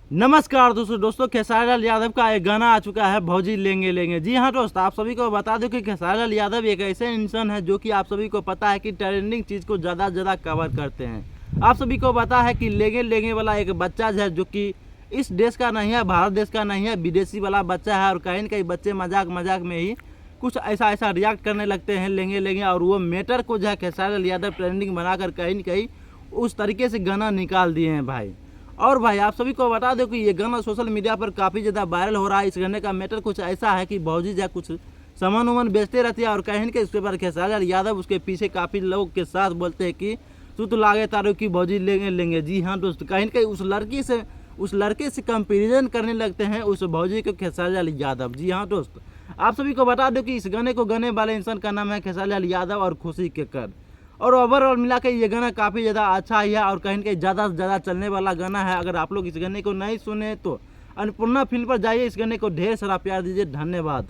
नमस्कार दोस्तों खेसारी लाल यादव का एक गाना आ चुका है भौजी लेंगे लेंगे। जी हाँ दोस्त, आप सभी को बता दूं कि खेसारी लाल यादव एक ऐसे इंसान है जो कि आप सभी को पता है कि ट्रेंडिंग चीज़ को ज़्यादा से ज़्यादा कवर करते हैं। आप सभी को पता है कि लेंगे लेंगे वाला एक बच्चा है जो कि इस देश का नहीं है, भारत देश का नहीं है, विदेशी वाला बच्चा है। और कहीं न कहीं बच्चे मजाक मजाक में ही कुछ ऐसा रिएक्ट करने लगते हैं लेंगे लेंगे, और वो मैटर को जो है खेसारी लाल यादव ट्रेंडिंग बनाकर कहीं न कहीं उस तरीके से गाना निकाल दिए हैं भाई। और भाई आप सभी को बता दो कि ये गाना सोशल मीडिया पर काफ़ी ज़्यादा वायरल हो रहा है। इस गाने का मैटर कुछ ऐसा है कि भौजी जा कुछ सामान वामान बेचते रहती है, और कहीं के उसके बाद खेसारी लाल यादव उसके पीछे काफ़ी लोग के साथ बोलते हैं कि तू तो लागे तारो की भौजी लेंगे लेंगे। जी हाँ दोस्त, कहीं कहीं उस लड़के से कंपेरिजन करने लगते हैं उस भौजी को खेसारी लाल यादव। जी हाँ दोस्त, आप सभी को बता दो कि इस गाने को गाने वाले इंसान का नाम है खेसारी लाल यादव और खुशी केकर। और ओवरऑल मिला के ये गाना काफ़ी ज़्यादा अच्छा है और कहीं कहीं ज़्यादा से ज़्यादा चलने वाला गाना है। अगर आप लोग इस गाने को नहीं सुने तो अन्नपूर्णा फिल्म पर जाइए, इस गाने को ढेर सारा प्यार दीजिए। धन्यवाद।